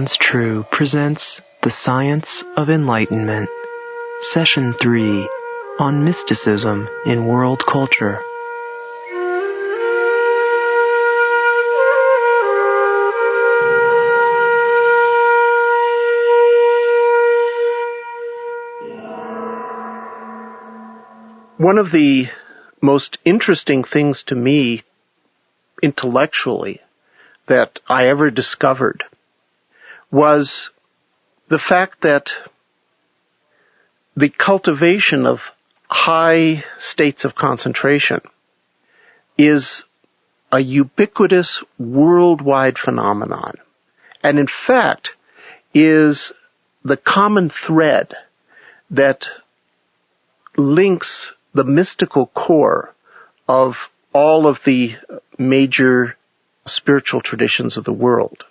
Stands True presents The Science of Enlightenment, Session 3, on Mysticism in World Culture. One of the most interesting things to me intellectually that I ever discovered was the fact that the cultivation of high states of concentration is a ubiquitous worldwide phenomenon, and in fact is the common thread that links the mystical core of all of the major spiritual traditions of the world.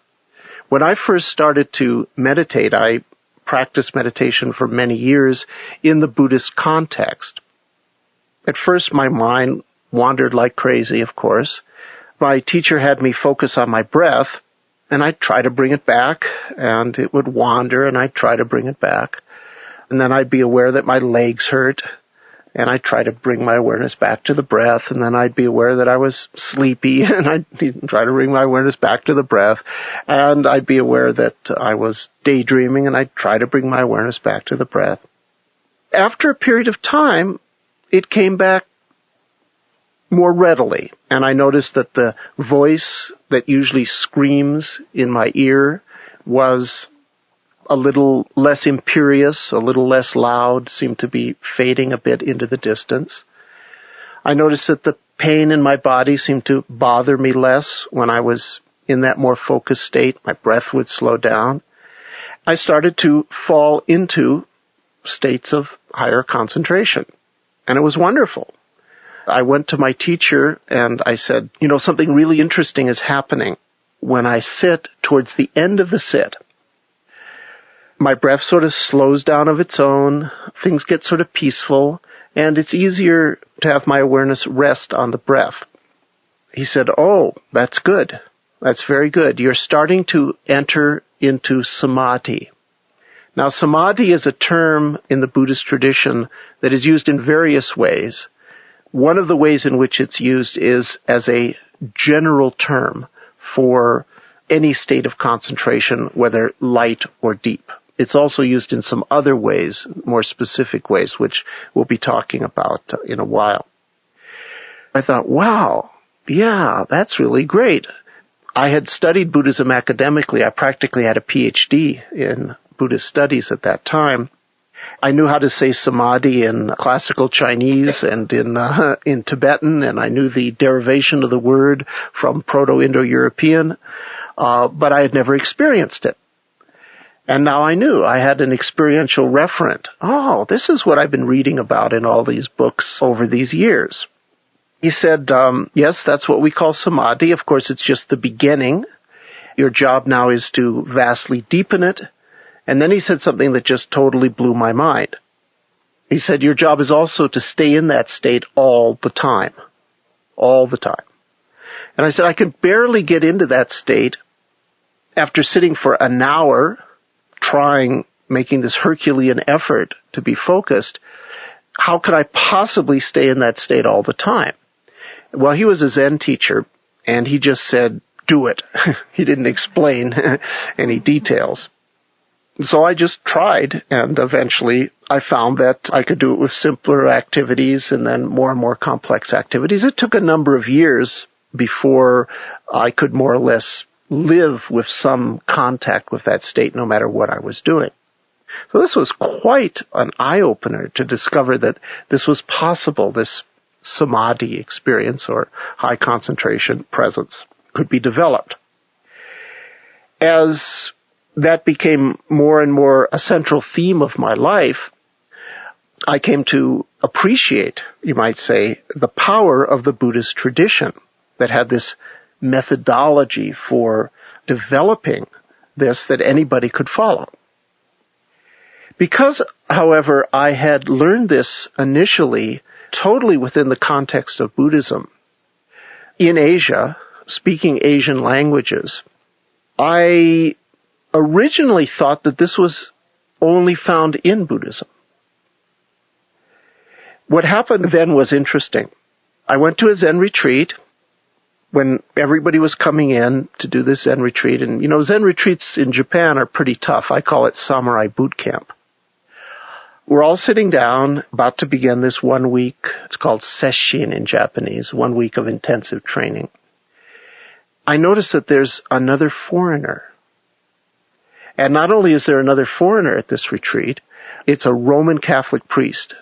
When I first started to meditate, I practiced meditation for many years in the Buddhist context. At first, my mind wandered like crazy, of course. My teacher had me focus on my breath, and I'd try to bring it back, and it would wander, and I'd try to bring it back. And then I'd be aware that my legs hurt, and I'd try to bring my awareness back to the breath, and then I'd be aware that I was sleepy, and I'd try to bring my awareness back to the breath, and I'd be aware that I was daydreaming, and I'd try to bring my awareness back to the breath. After a period of time, it came back more readily, and I noticed that the voice that usually screams in my ear was a little less imperious, a little less loud, seemed to be fading a bit into the distance. I noticed that the pain in my body seemed to bother me less when I was in that more focused state. My breath would slow down. I started to fall into states of higher concentration, and it was wonderful. I went to my teacher and I said, something really interesting is happening. When I sit towards the end of the sit, my breath sort of slows down of its own, things get sort of peaceful, and it's easier to have my awareness rest on the breath. He said, "Oh, that's good. That's very good. You're starting to enter into samadhi." Now, samadhi is a term in the Buddhist tradition that is used in various ways. One of the ways in which it's used is as a general term for any state of concentration, whether light or deep. It's also used in some other ways, more specific ways, which we'll be talking about in a while. I thought, wow, yeah, that's really great. I had studied Buddhism academically. I practically had a PhD in Buddhist studies at that time. I knew how to say samadhi in classical Chinese and in Tibetan, and I knew the derivation of the word from Proto-Indo-European, but I had never experienced it. And now I knew. I had an experiential referent. Oh, this is what I've been reading about in all these books over these years. He said, yes, that's what we call samadhi. Of course, it's just the beginning. Your job now is to vastly deepen it. And then he said something that just totally blew my mind. He said, your job is also to stay in that state all the time. All the time. And I said, I could barely get into that state after sitting for an hour making this Herculean effort to be focused. How could I possibly stay in that state all the time? Well, he was a Zen teacher, and he just said, do it. He didn't explain any details. So I just tried, and eventually I found that I could do it with simpler activities and then more and more complex activities. It took a number of years before I could more or less live with some contact with that state no matter what I was doing. So this was quite an eye-opener to discover that this was possible, this samadhi experience or high concentration presence could be developed. As that became more and more a central theme of my life, I came to appreciate, you might say, the power of the Buddhist tradition that had this methodology for developing this that anybody could follow. Because, however, I had learned this initially totally within the context of Buddhism, in Asia, speaking Asian languages, I originally thought that this was only found in Buddhism. What happened then was interesting. I went to a Zen retreat when everybody was coming in to do this Zen retreat. And, Zen retreats in Japan are pretty tough. I call it samurai boot camp. We're all sitting down, about to begin this 1 week. It's called sesshin in Japanese, 1 week of intensive training. I notice that there's another foreigner. And not only is there another foreigner at this retreat, it's a Roman Catholic priest.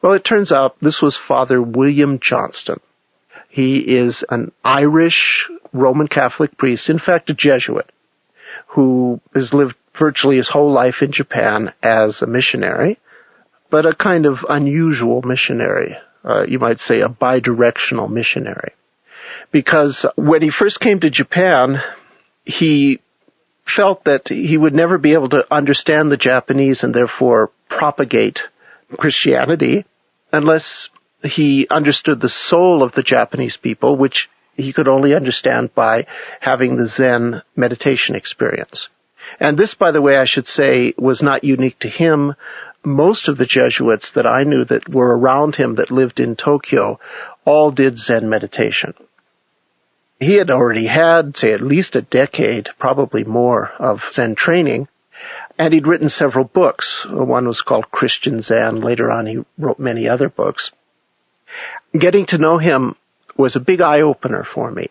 Well, it turns out this was Father William Johnston. He is an Irish Roman Catholic priest, in fact a Jesuit, who has lived virtually his whole life in Japan as a missionary, but a kind of unusual missionary. You might say a bidirectional missionary. Because when he first came to Japan, he felt that he would never be able to understand the Japanese and therefore propagate Christianity unless he understood the soul of the Japanese people, which he could only understand by having the Zen meditation experience. And this, by the way, I should say, was not unique to him. Most of the Jesuits that I knew that were around him that lived in Tokyo all did Zen meditation. He had already had, say, at least a decade, probably more, of Zen training, and he'd written several books. One was called Christian Zen. Later on, he wrote many other books. Getting to know him was a big eye-opener for me,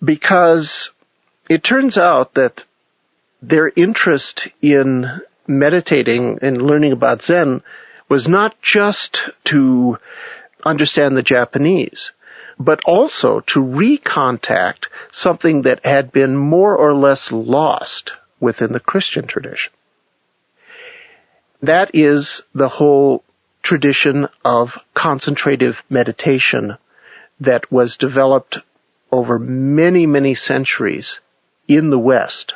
because it turns out that their interest in meditating and learning about Zen was not just to understand the Japanese, but also to recontact something that had been more or less lost within the Christian tradition. That is the whole tradition of concentrative meditation that was developed over many, many centuries in the West.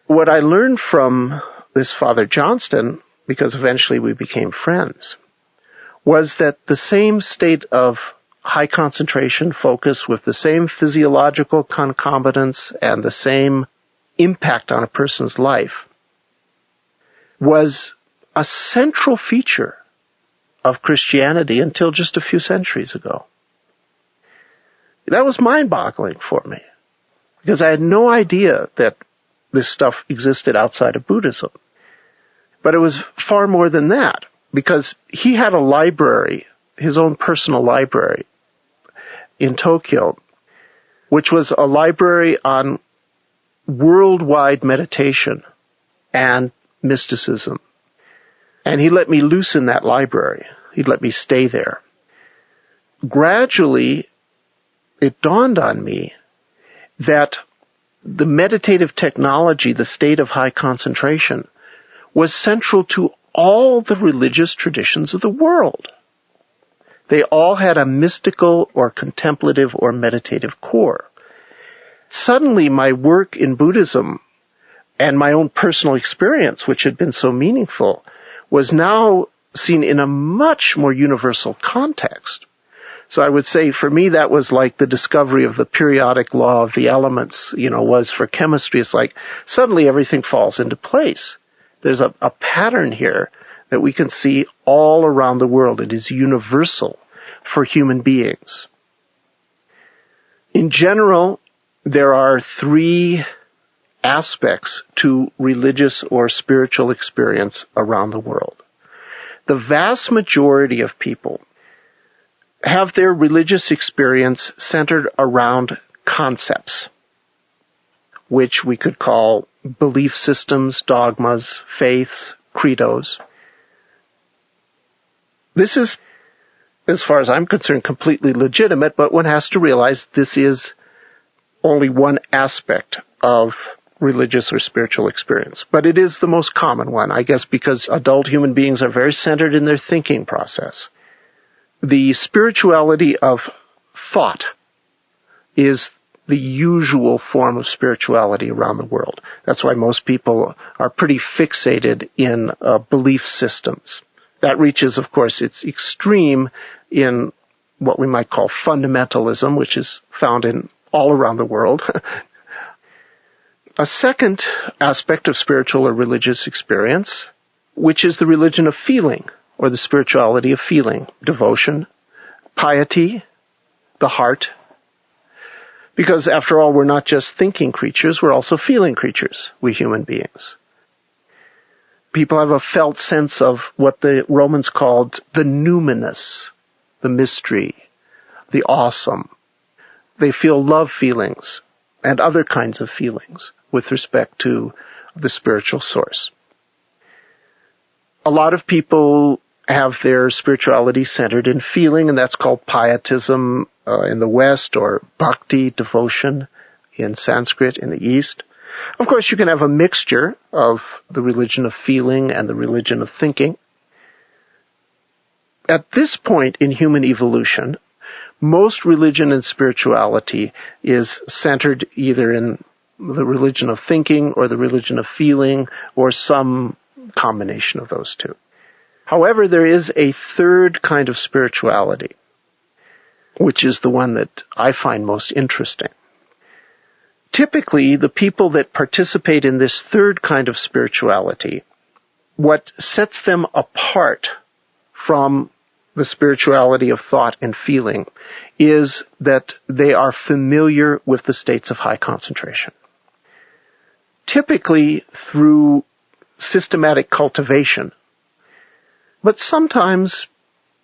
What I learned from this Father Johnston, because eventually we became friends, was that the same state of high concentration focus with the same physiological concomitants and the same impact on a person's life was a central feature of Christianity until just a few centuries ago. That was mind-boggling for me, because I had no idea that this stuff existed outside of Buddhism. But it was far more than that, because he had a library, his own personal library in Tokyo, which was a library on worldwide meditation and mysticism. And he let me loose in that library. He'd let me stay there. Gradually, it dawned on me that the meditative technology, the state of high concentration, was central to all the religious traditions of the world. They all had a mystical or contemplative or meditative core. Suddenly, my work in Buddhism and my own personal experience, which had been so meaningful, was now seen in a much more universal context. So I would say for me that was like the discovery of the periodic law of the elements, was for chemistry. It's like suddenly everything falls into place. There's a pattern here that we can see all around the world. It is universal for human beings. In general, there are three aspects to religious or spiritual experience around the world. The vast majority of people have their religious experience centered around concepts, which we could call belief systems, dogmas, faiths, credos. This is, as far as I'm concerned, completely legitimate, but one has to realize this is only one aspect of religious or spiritual experience. But it is the most common one, I guess, because adult human beings are very centered in their thinking process. The spirituality of thought is the usual form of spirituality around the world. That's why most people are pretty fixated in belief systems. That reaches, of course, its extreme in what we might call fundamentalism, which is found in all around the world. a second aspect of spiritual or religious experience, which is the religion of feeling, or the spirituality of feeling, devotion, piety, the heart. Because after all, we're not just thinking creatures, we're also feeling creatures, we human beings. People have a felt sense of what the Romans called the numinous, the mystery, the awesome. They feel love feelings and other kinds of feelings with respect to the spiritual source. A lot of people have their spirituality centered in feeling, and that's called pietism in the West, or bhakti, devotion, in Sanskrit in the East. Of course, you can have a mixture of the religion of feeling and the religion of thinking. At this point in human evolution, most religion and spirituality is centered either in the religion of thinking or the religion of feeling, or some combination of those two. However, there is a third kind of spirituality, which is the one that I find most interesting. Typically, the people that participate in this third kind of spirituality, what sets them apart from the spirituality of thought and feeling is that they are familiar with the states of high concentration. Typically through systematic cultivation, but sometimes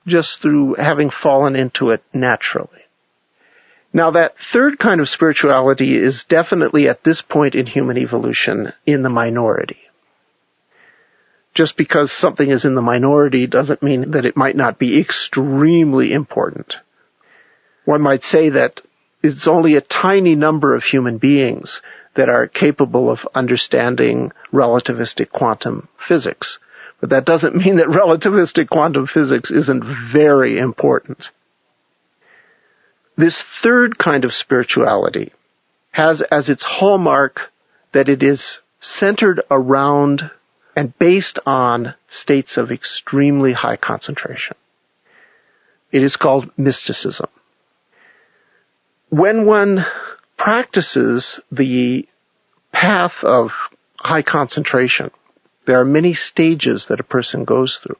just through having fallen into it naturally. Now, that third kind of spirituality is definitely at this point in human evolution in the minority. Just because something is in the minority doesn't mean that it might not be extremely important. One might say that it's only a tiny number of human beings that are capable of understanding relativistic quantum physics. But that doesn't mean that relativistic quantum physics isn't very important. This third kind of spirituality has as its hallmark that it is centered around and based on states of extremely high concentration. It is called mysticism. When one practices the path of high concentration, there are many stages that a person goes through.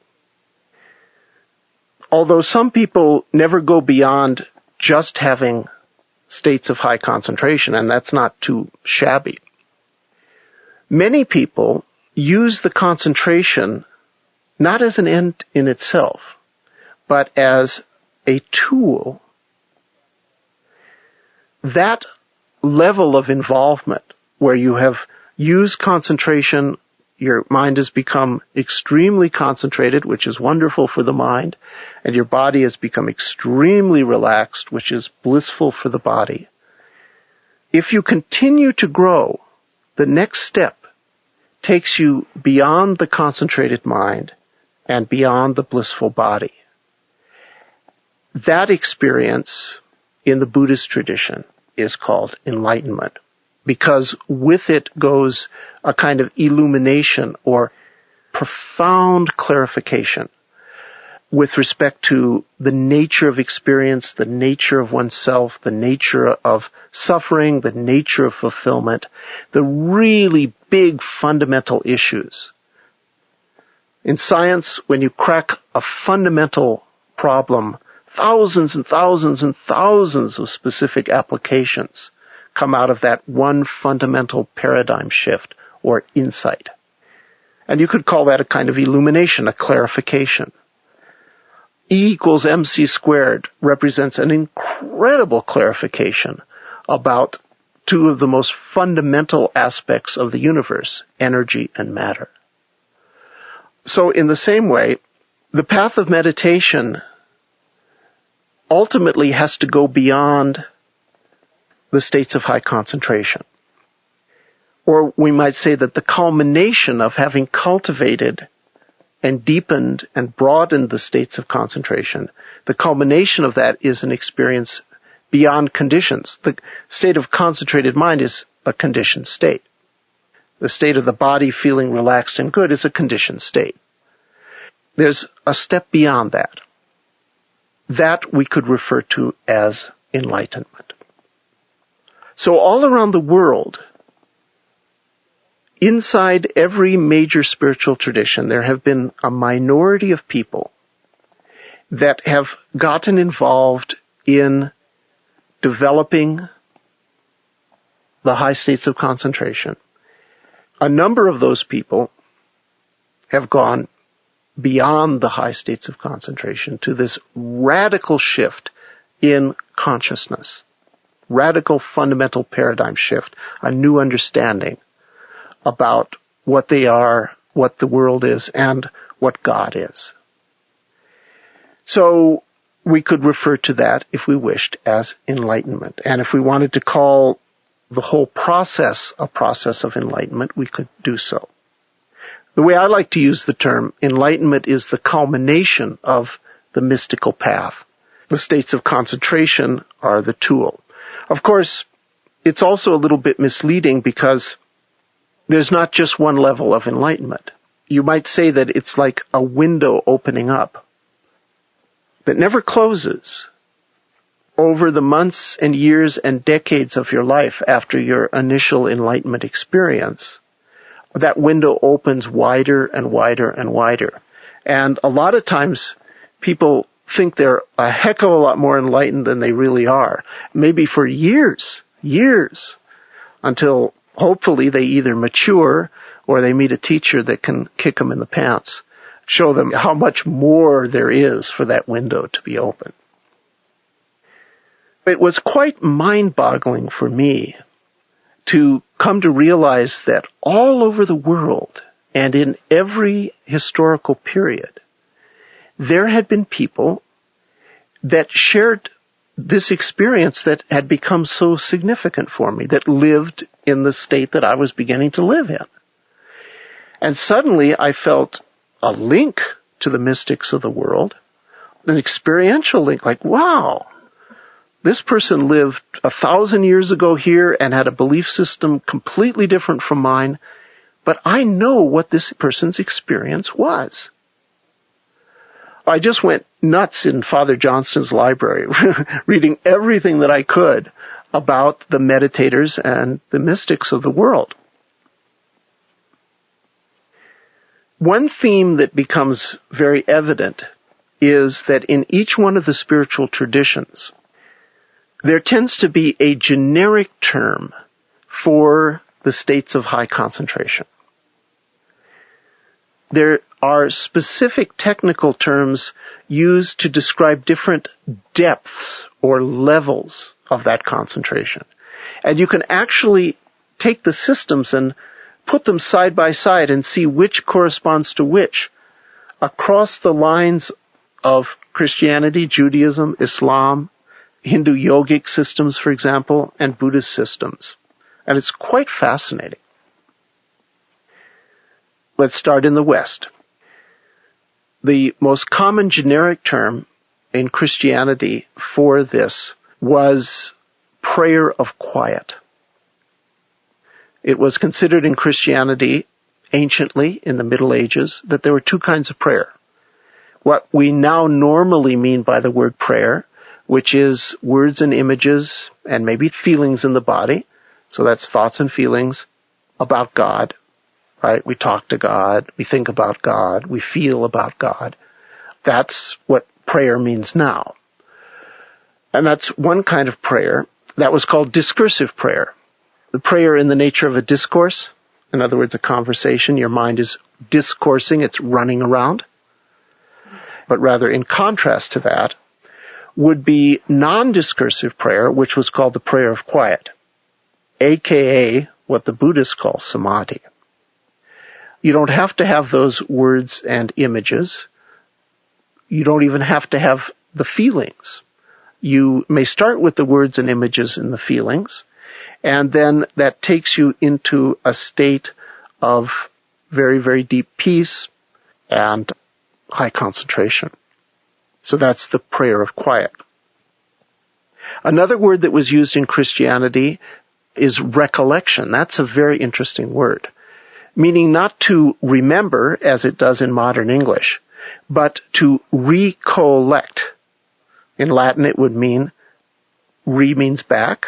Although some people never go beyond just having states of high concentration, and that's not too shabby. Many people use the concentration not as an end in itself, but as a tool. That level of involvement where you have used concentration, your mind has become extremely concentrated, which is wonderful for the mind, and your body has become extremely relaxed, which is blissful for the body. If you continue to grow, the next step takes you beyond the concentrated mind and beyond the blissful body. That experience in the Buddhist tradition is called enlightenment, because with it goes a kind of illumination or profound clarification with respect to the nature of experience, the nature of oneself, the nature of suffering, the nature of fulfillment, the really big fundamental issues. In science, when you crack a fundamental problem, thousands and thousands and thousands of specific applications come out of that one fundamental paradigm shift or insight. And you could call that a kind of illumination, a clarification. E equals mc squared represents an incredible clarification about two of the most fundamental aspects of the universe, energy and matter. So in the same way, the path of meditation ultimately has to go beyond the states of high concentration. Or we might say that the culmination of having cultivated and deepened and broadened the states of concentration, the culmination of that is an experience beyond conditions. The state of concentrated mind is a conditioned state. The state of the body feeling relaxed and good is a conditioned state. There's a step beyond that. That we could refer to as enlightenment. So all around the world, inside every major spiritual tradition, there have been a minority of people that have gotten involved in developing the high states of concentration. A number of those people have gone beyond the high states of concentration to this radical shift in consciousness, radical fundamental paradigm shift, a new understanding about what they are, what the world is, and what God is. So we could refer to that, if we wished, as enlightenment. And if we wanted to call the whole process a process of enlightenment, we could do so. The way I like to use the term, enlightenment is the culmination of the mystical path. The states of concentration are the tool. Of course, it's also a little bit misleading because there's not just one level of enlightenment. You might say that it's like a window opening up that never closes. Over the months and years and decades of your life after your initial enlightenment experience, that window opens wider and wider and wider. And a lot of times people think they're a heck of a lot more enlightened than they really are. Maybe for years, until hopefully they either mature or they meet a teacher that can kick them in the pants, show them how much more there is for that window to be open. It was quite mind-boggling for me to come to realize that all over the world and in every historical period, there had been people that shared this experience that had become so significant for me, that lived in the state that I was beginning to live in. And suddenly I felt a link to the mystics of the world, an experiential link, like, wow, this person lived 1,000 years ago here and had a belief system completely different from mine, but I know what this person's experience was. I just went nuts in Father Johnston's library, reading everything that I could about the meditators and the mystics of the world. One theme that becomes very evident is that in each one of the spiritual traditions, there tends to be a generic term for the states of high concentration. There are specific technical terms used to describe different depths or levels of that concentration. And you can actually take the systems and put them side by side and see which corresponds to which across the lines of Christianity, Judaism, Islam, Hindu yogic systems, for example, and Buddhist systems. And it's quite fascinating. Let's start in the West. The most common generic term in Christianity for this was prayer of quiet. It was considered in Christianity, anciently, in the Middle Ages, that there were two kinds of prayer. What we now normally mean by the word prayer, which is words and images and maybe feelings in the body. So that's thoughts and feelings about God, right? We talk to God, we think about God, we feel about God. That's what prayer means now. And that's one kind of prayer that was called discursive prayer. The prayer in the nature of a discourse, in other words, a conversation. Your mind is discoursing, it's running around. But rather, in contrast to that, would be non-discursive prayer, which was called the prayer of quiet, aka what the Buddhists call samadhi. You don't have to have those words and images. You don't even have to have the feelings. You may start with the words and images and the feelings, and then that takes you into a state of very, very deep peace and high concentration. So that's the prayer of quiet. Another word that was used in Christianity is recollection. That's a very interesting word, meaning not to remember, as it does in modern English, but to recollect. In Latin it would mean, re means back,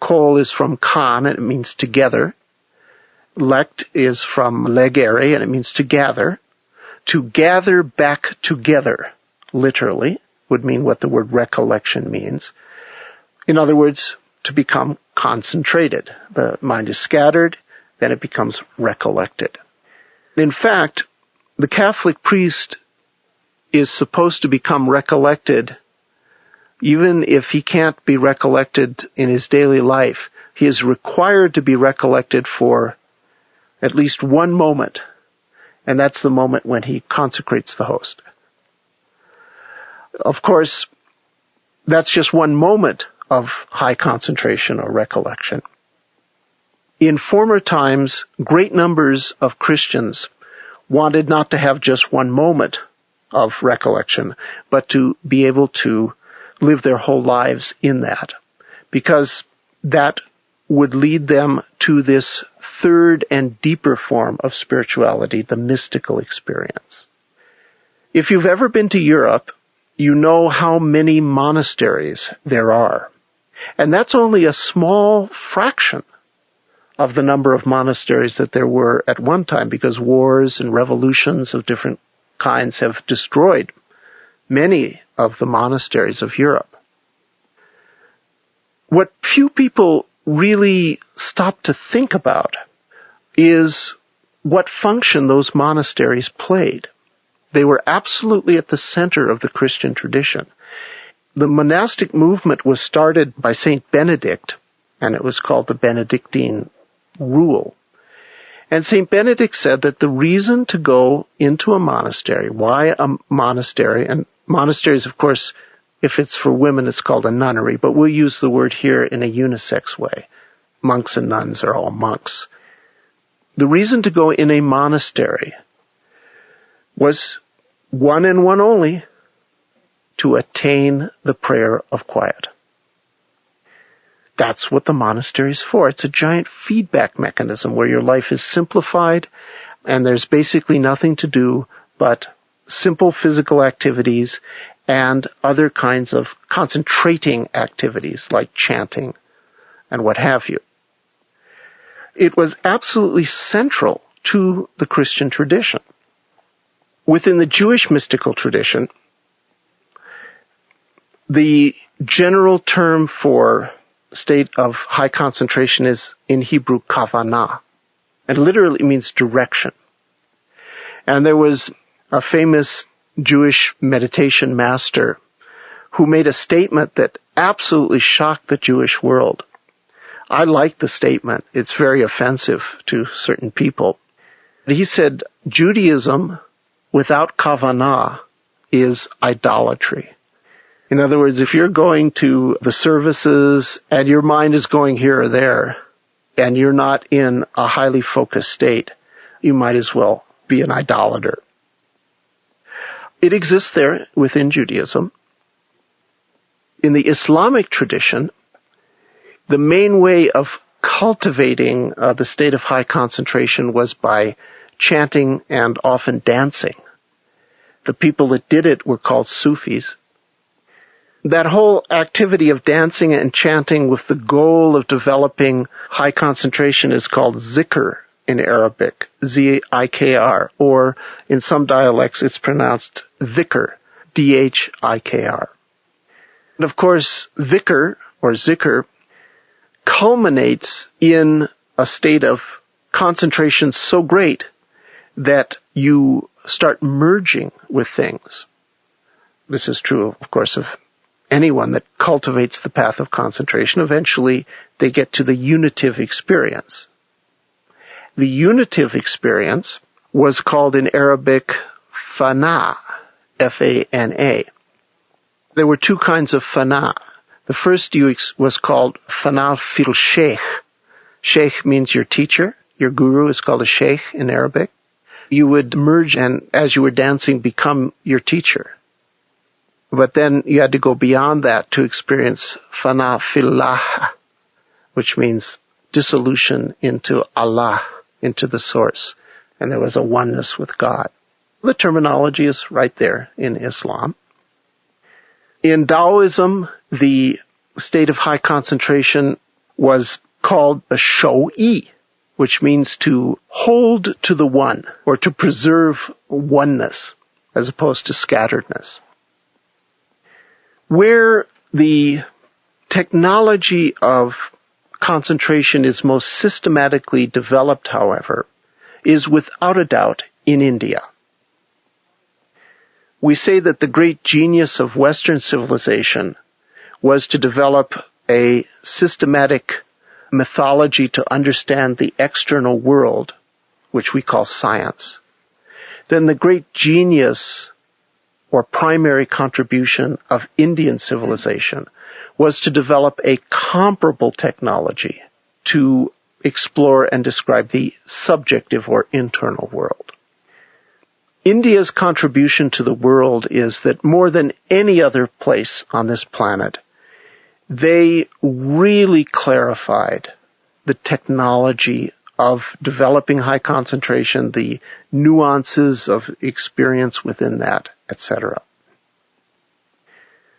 col is from con, and it means together, Lect is from legere, and it means to gather. To gather back together, literally, would mean what the word recollection means. In other words, to become concentrated. The mind is scattered, then it becomes recollected. In fact, the Catholic priest is supposed to become recollected even if he can't be recollected in his daily life. He is required to be recollected for at least one moment, and that's the moment when he consecrates the host. Of course, that's just one moment of high concentration or recollection. In former times, great numbers of Christians wanted not to have just one moment of recollection, but to be able to live their whole lives in that, because that would lead them to this third and deeper form of spirituality, the mystical experience. If you've ever been to Europe, you know how many monasteries there are. And that's only a small fraction of the number of monasteries that there were at one time, because wars and revolutions of different kinds have destroyed many of the monasteries of Europe. What few people really stop to think about is what function those monasteries played. They were absolutely at the center of the Christian tradition. The monastic movement was started by Saint Benedict, and it was called the Benedictine rule. And Saint Benedict said that the reason to go into a monastery, why a monastery, and monasteries, of course, if it's for women, it's called a nunnery, but we'll use the word here in a unisex way. Monks and nuns are all monks. The reason to go in a monastery was one and one only, to attain the prayer of quiet. That's what the monastery is for. It's a giant feedback mechanism where your life is simplified and there's basically nothing to do but simple physical activities and other kinds of concentrating activities like chanting and what have you. It was absolutely central to the Christian tradition. Within the Jewish mystical tradition, the general term for state of high concentration is in Hebrew kavanah, and literally means direction. And there was a famous Jewish meditation master who made a statement that absolutely shocked the Jewish world. I like the statement. It's very offensive to certain people. He said, Judaism without kavanah is idolatry. In other words, if you're going to the services and your mind is going here or there, and you're not in a highly focused state, you might as well be an idolater. It exists there within Judaism. In the Islamic tradition, the main way of cultivating the state of high concentration was by chanting and often dancing. The people that did it were called Sufis. That whole activity of dancing and chanting with the goal of developing high concentration is called zikr in Arabic, Z-I-K-R, or in some dialects it's pronounced dhikr, D-H-I-K-R. And of course, dhikr, or zikr, culminates in a state of concentration so great that you start merging with things. This is true, of course, of anyone that cultivates the path of concentration. Eventually, they get to the unitive experience. The unitive experience was called in Arabic fana, F-A-N-A. There were two kinds of fana. The first was called fana fil sheikh. Sheikh means your teacher. Your guru is called a sheikh in Arabic. You would merge and, as you were dancing, become your teacher. But then you had to go beyond that to experience fana fillah, which means dissolution into Allah, into the source. And there was a oneness with God. The terminology is right there in Islam. In Taoism, the state of high concentration was called a shou-yi, which means to hold to the one, or to preserve oneness, as opposed to scatteredness. Where the technology of concentration is most systematically developed, however, is without a doubt in India. We say that the great genius of Western civilization was to develop a systematic mythology to understand the external world, which we call science. Then the great genius or primary contribution of Indian civilization was to develop a comparable technology to explore and describe the subjective or internal world. India's contribution to the world is that more than any other place on this planet, they really clarified the technology of developing high concentration, the nuances of experience within that, etc.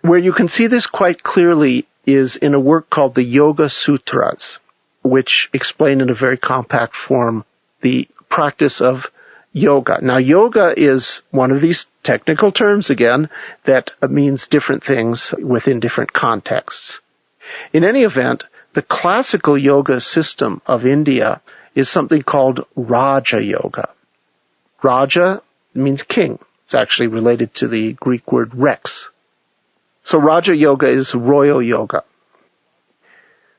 Where you can see this quite clearly is in a work called the Yoga Sutras, which explain in a very compact form the practice of yoga. Now, yoga is one of these technical terms, again, that means different things within different contexts. In any event, the classical yoga system of India is something called Raja Yoga. Raja means king. It's actually related to the Greek word rex. So Raja Yoga is royal yoga.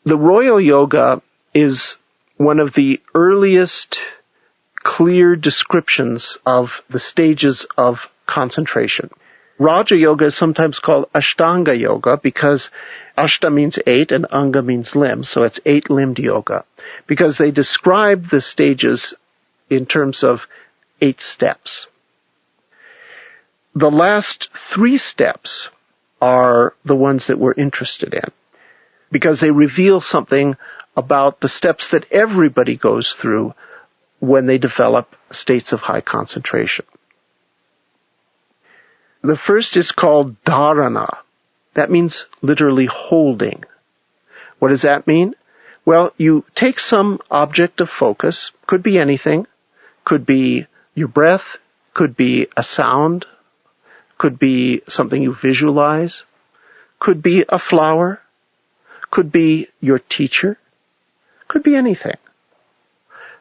The royal yoga is one of the earliest clear descriptions of the stages of concentration. Raja Yoga is sometimes called Ashtanga Yoga because Ashta means 8 and Anga means limb, so it's 8-limbed yoga, because they describe the stages in terms of 8 steps. The last 3 steps are the ones that we're interested in, because they reveal something about the steps that everybody goes through when they develop states of high concentration. The first is called dharana. That means literally holding. What does that mean? Well, you take some object of focus, could be anything, could be your breath, could be a sound, could be something you visualize, could be a flower, could be your teacher, could be anything.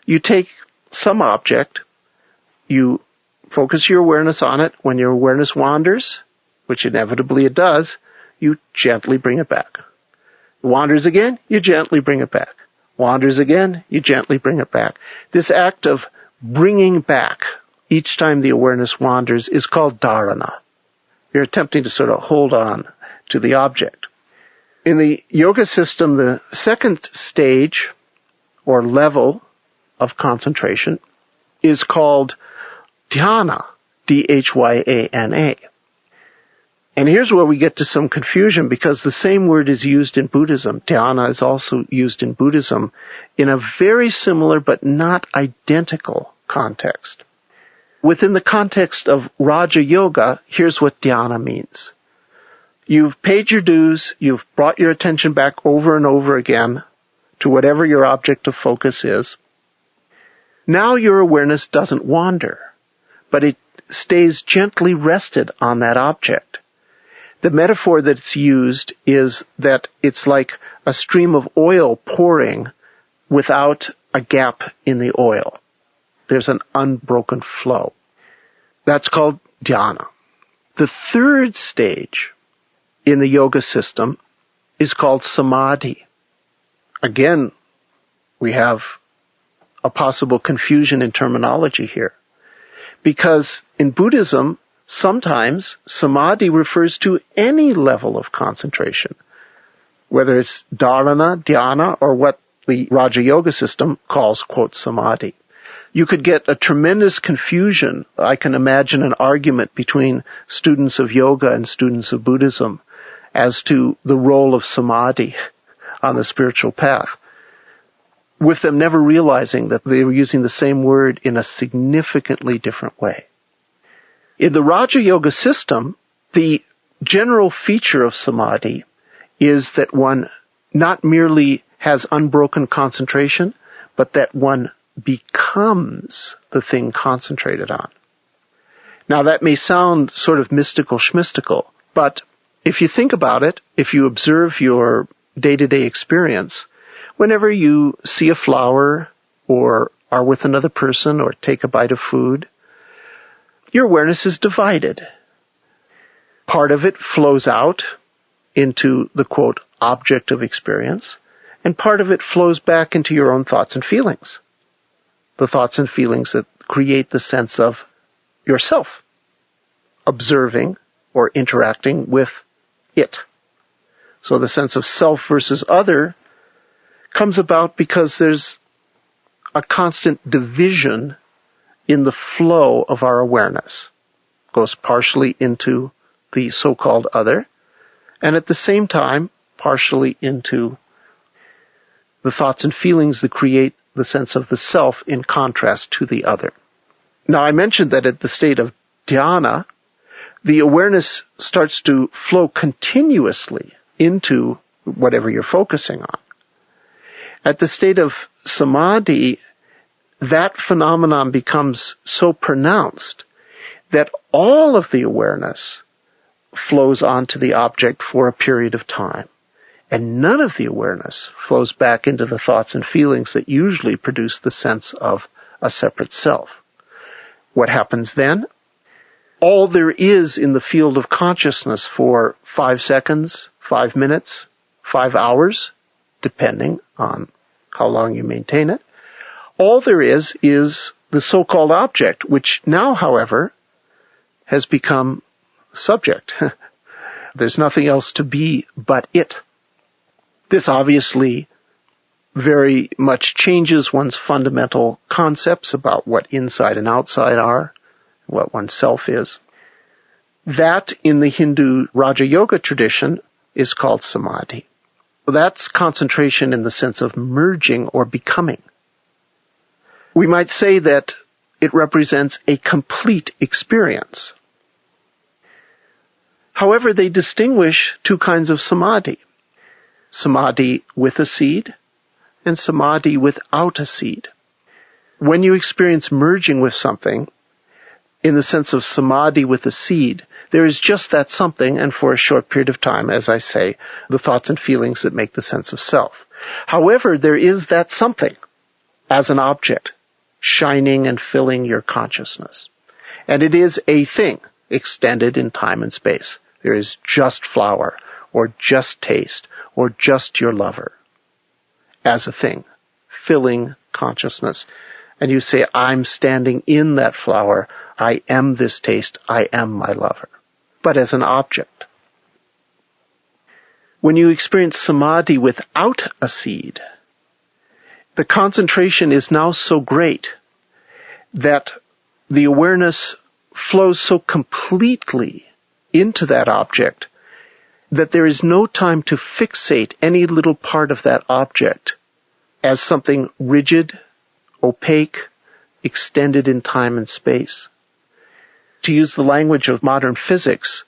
You take some object, you focus your awareness on it. When your awareness wanders, which inevitably it does, you gently bring it back. Wanders again, you gently bring it back. Wanders again, you gently bring it back. This act of bringing back each time the awareness wanders is called dharana. You're attempting to sort of hold on to the object. In the yoga system, the second stage or level of concentration is called dhyana, D-H-Y-A-N-A. And here's where we get to some confusion, because the same word is used in Buddhism. Dhyana is also used in Buddhism in a very similar but not identical context. Within the context of Raja Yoga, here's what dhyana means. You've paid your dues, you've brought your attention back over and over again to whatever your object of focus is. Now your awareness doesn't wander, but it stays gently rested on that object. The metaphor that's used is that it's like a stream of oil pouring without a gap in the oil. There's an unbroken flow. That's called dhyana. The third stage in the yoga system is called samadhi. Again, we have a possible confusion in terminology here, because in Buddhism, sometimes samadhi refers to any level of concentration, whether it's dharana, dhyana, or what the Raja Yoga system calls, quote, samadhi. You could get a tremendous confusion. I can imagine an argument between students of yoga and students of Buddhism as to the role of samadhi on the spiritual path, with them never realizing that they were using the same word in a significantly different way. In the Raja Yoga system, the general feature of samadhi is that one not merely has unbroken concentration, but that one becomes the thing concentrated on. Now that may sound sort of mystical schmystical, but if you think about it, if you observe your day-to-day experience, whenever you see a flower or are with another person or take a bite of food, your awareness is divided. Part of it flows out into the, quote, object of experience, and part of it flows back into your own thoughts and feelings. The thoughts and feelings that create the sense of yourself, observing or interacting with it. So the sense of self versus other comes about because there's a constant division in the flow of our awareness. It goes partially into the so-called other, and at the same time, partially into the thoughts and feelings that create the sense of the self in contrast to the other. Now, I mentioned that at the state of dhyana, the awareness starts to flow continuously into whatever you're focusing on. At the state of samadhi, that phenomenon becomes so pronounced that all of the awareness flows onto the object for a period of time, and none of the awareness flows back into the thoughts and feelings that usually produce the sense of a separate self. What happens then? All there is in the field of consciousness for 5 seconds, 5 minutes, 5 hours, depending on how long you maintain it, all there is the so-called object, which now, however, has become subject. There's nothing else to be but it. This obviously very much changes one's fundamental concepts about what inside and outside are, what oneself is. That, in the Hindu Raja Yoga tradition, is called samadhi. That's concentration in the sense of merging or becoming. We might say that it represents a complete experience. However, they distinguish two kinds of samadhi. Samadhi with a seed and samadhi without a seed. When you experience merging with something, in the sense of samadhi with a seed, there is just that something, and for a short period of time, as I say, the thoughts and feelings that make the sense of self. However, there is that something as an object, shining and filling your consciousness. And it is a thing extended in time and space. There is just flower, or just taste, or just your lover as a thing, filling consciousness. And you say, I'm standing in that flower. I am this taste. I am my lover. But as an object. When you experience samadhi without a seed, the concentration is now so great that the awareness flows so completely into that object that there is no time to fixate any little part of that object as something rigid, opaque, extended in time and space. To use the language of modern physics,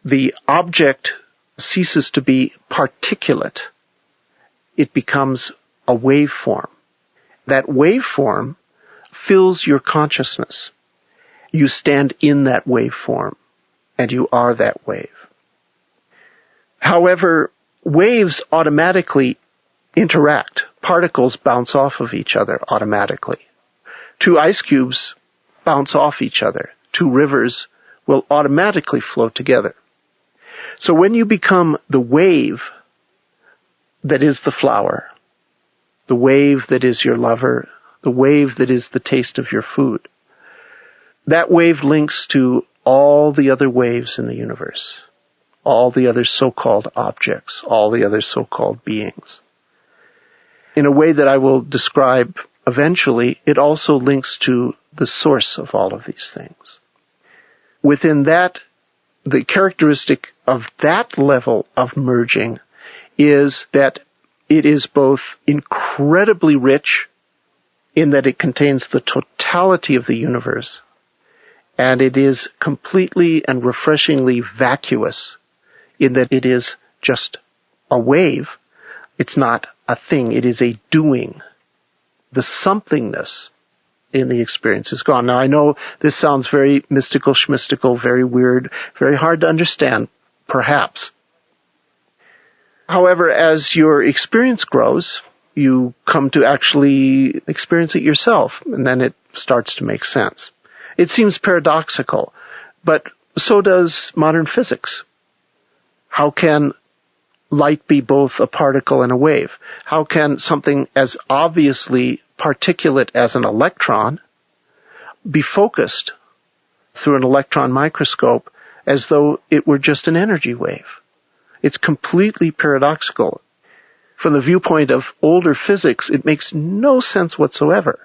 the object ceases to be particulate. It becomes a waveform. That waveform fills your consciousness. You stand in that waveform, and you are that wave. However, waves automatically interact. Particles bounce off of each other automatically. 2 ice cubes bounce off each other. 2 rivers will automatically flow together. So when you become the wave that is the flower, the wave that is your lover, the wave that is the taste of your food, that wave links to all the other waves in the universe, all the other so-called objects, all the other so-called beings. In a way that I will describe eventually, it also links to the source of all of these things. Within that, the characteristic of that level of merging is that it is both incredibly rich in that it contains the totality of the universe, and it is completely and refreshingly vacuous in that it is just a wave. It's not a thing. It is a doing. the somethingness in the experience is gone. Now, I know this sounds very mystical, schmystical, very weird, very hard to understand, perhaps. However, as your experience grows, you come to actually experience it yourself, and then it starts to make sense. It seems paradoxical, but so does modern physics. How can light be both a particle and a wave? How can something as obviously particulate as an electron be focused through an electron microscope as though it were just an energy wave? It's completely paradoxical. From the viewpoint of older physics, it makes no sense whatsoever.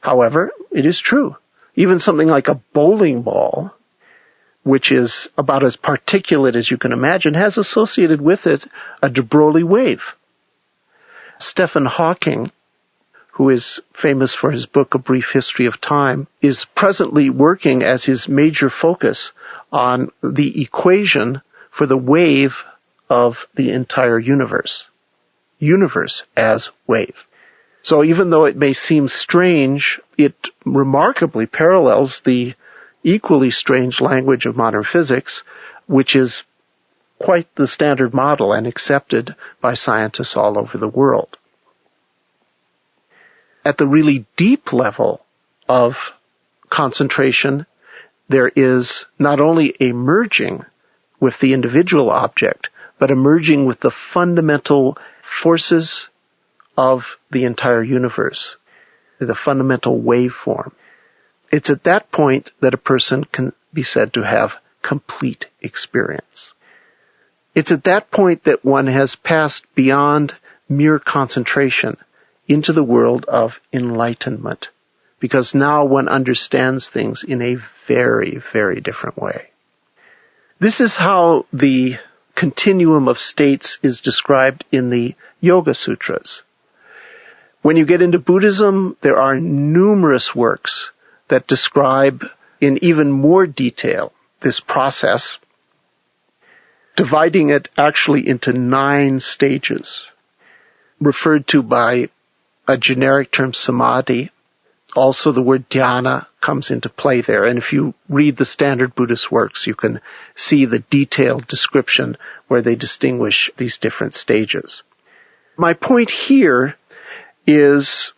However, it is true. Even something like a bowling ball, which is about as particulate as you can imagine, has associated with it a de Broglie wave. Stephen Hawking, who is famous for his book A Brief History of Time, is presently working as his major focus on the equation for the wave of the entire universe. Universe as wave. So even though it may seem strange, it remarkably parallels the equally strange language of modern physics, which is quite the standard model and accepted by scientists all over the world. At the really deep level of concentration, there is not only a merging with the individual object, but a merging with the fundamental forces of the entire universe, the fundamental waveform. It's at that point that a person can be said to have complete experience. It's at that point that one has passed beyond mere concentration into the world of enlightenment, because now one understands things in a very, very different way. This is how the continuum of states is described in the Yoga Sutras. When you get into Buddhism, there are numerous works that describe in even more detail this process, dividing it actually into 9 stages, referred to by a generic term samadhi. Also the word dhyana comes into play there. And if you read the standard Buddhist works, you can see the detailed description where they distinguish these different stages. My point here is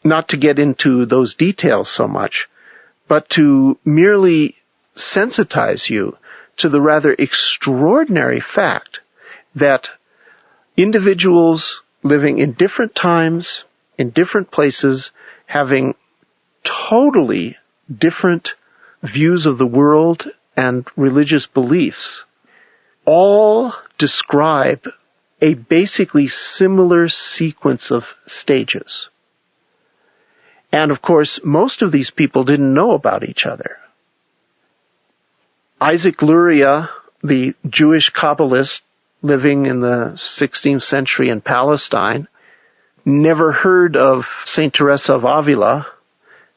not to get into those details so much, but to merely sensitize you to the rather extraordinary fact that individuals living in different times, in different places, having totally different views of the world and religious beliefs, all describe a basically similar sequence of stages. And of course, most of these people didn't know about each other. Isaac Luria, the Jewish Kabbalist living in the 16th century in Palestine, never heard of Saint Teresa of Avila,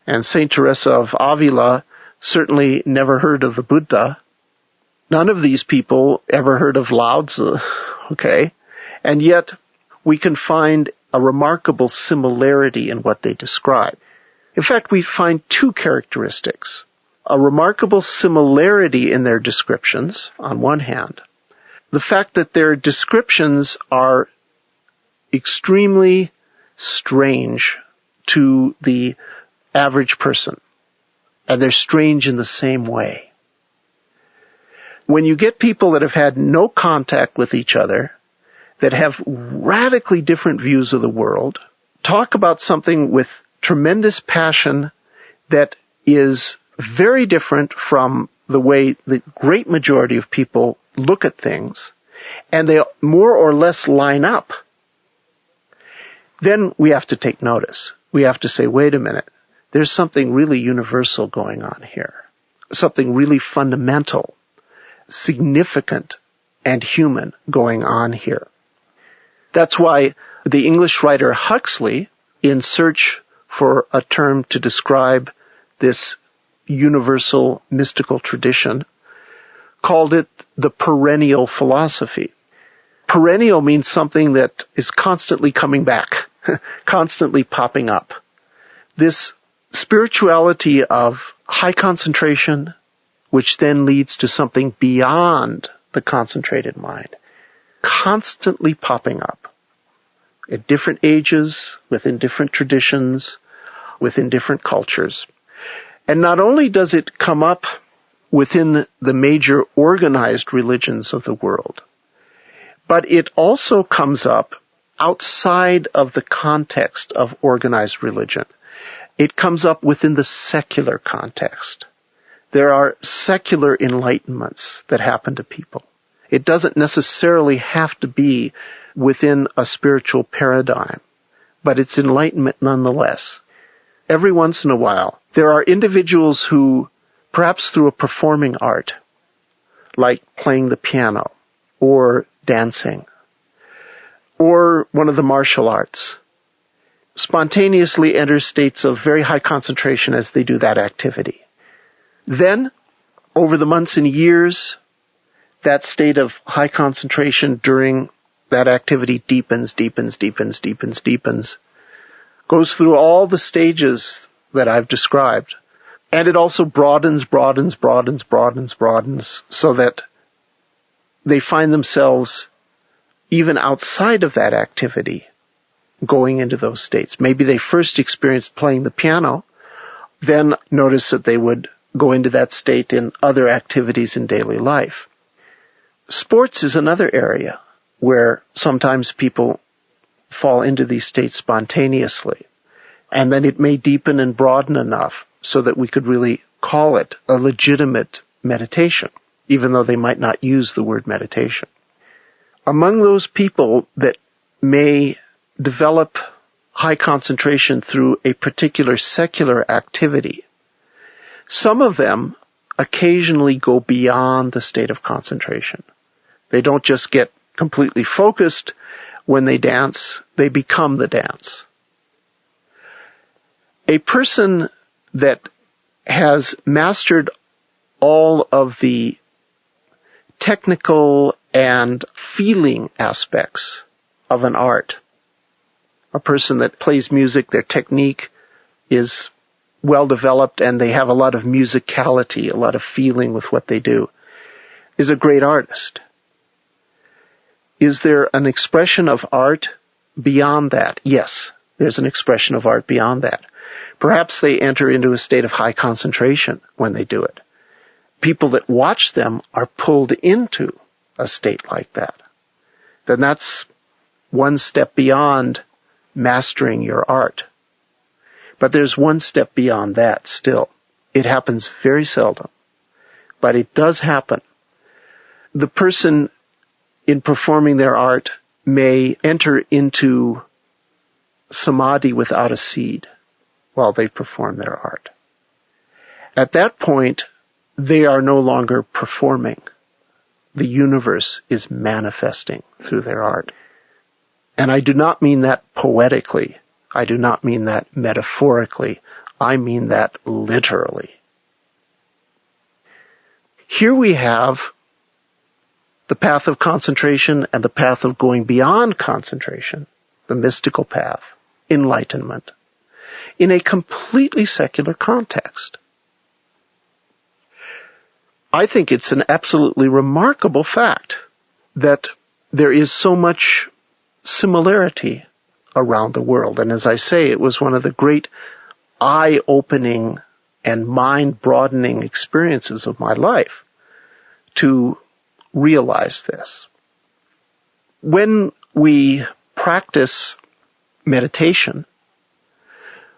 and Saint Teresa of Avila certainly never heard of the Buddha. None of these people ever heard of Lao Tzu, okay? And yet, we can find a remarkable similarity in what they describe. In fact, we find 2 characteristics. A remarkable similarity in their descriptions, on one hand. The fact that their descriptions are extremely strange to the average person. And they're strange in the same way. When you get people that have had no contact with each other, that have radically different views of the world, talk about something with tremendous passion that is very different from the way the great majority of people look at things, and they more or less line up, then we have to take notice. We have to say, wait a minute, there's something really universal going on here. Something really fundamental, significant, and human going on here. That's why the English writer Huxley, in search for a term to describe this universal mystical tradition, called it the perennial philosophy. Perennial means something that is constantly coming back. constantly popping up. This spirituality of high concentration, which then leads to something beyond the concentrated mind, constantly popping up at different ages, within different traditions, within different cultures. And not only does it come up within the major organized religions of the world, but it also comes up outside of the context of organized religion. It comes up within the secular context. There are secular enlightenments that happen to people. It doesn't necessarily have to be within a spiritual paradigm, but it's enlightenment nonetheless. Every once in a while, there are individuals who, perhaps through a performing art, like playing the piano, or dancing, or one of the martial arts, spontaneously enter states of very high concentration as they do that activity. Then, over the months and years, that state of high concentration during that activity deepens, goes through all the stages that I've described. And it also broadens, so that they find themselves, even outside of that activity, going into those states. Maybe they first experienced playing the piano, then notice that they would go into that state in other activities in daily life. Sports is another area where sometimes people fall into these states spontaneously. And then it may deepen and broaden enough so that we could really call it a legitimate meditation, even though they might not use the word meditation. Among those people that may develop high concentration through a particular secular activity, some of them occasionally go beyond the state of concentration. They don't just get completely focused when they dance, they become the dance. A person that has mastered all of the technical and feeling aspects of an art, a person that plays music, their technique is well developed and they have a lot of musicality, a lot of feeling with what they do, is a great artist. Is there an expression of art beyond that? Yes, there's an expression of art beyond that. Perhaps they enter into a state of high concentration when they do it. People that watch them are pulled into a state like that. Then that's one step beyond mastering your art. But there's one step beyond that still. It happens very seldom, but it does happen. The person in performing their art may enter into samadhi without a seed while they perform their art. At that point, they are no longer performing. The universe is manifesting through their art. And I do not mean that poetically. I do not mean that metaphorically. I mean that literally. Here we have the path of concentration and the path of going beyond concentration, the mystical path, enlightenment, in a completely secular context. I think it's an absolutely remarkable fact that there is so much similarity around the world. And as I say, it was one of the great eye-opening and mind-broadening experiences of my life to realize this. When we practice meditation,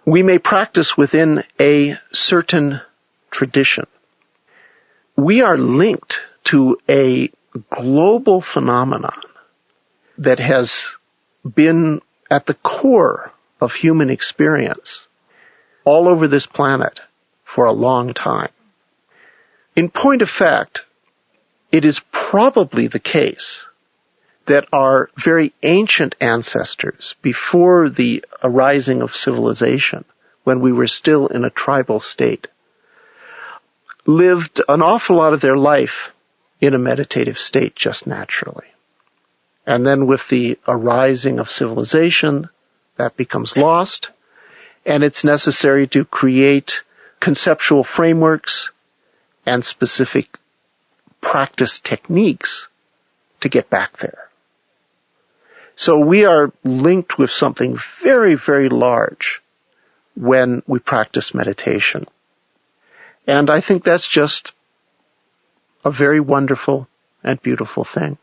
we may practice within a certain tradition. We are linked to a global phenomenon that has been at the core of human experience all over this planet for a long time. In point of fact, it is probably the case that our very ancient ancestors, before the arising of civilization, when we were still in a tribal state, lived an awful lot of their life in a meditative state just naturally. And then with the arising of civilization, That becomes lost, and it's necessary to create conceptual frameworks and specific practice techniques to get back there. So we are linked with something very, very large when we practice meditation. And I think that's just a very wonderful and beautiful thing.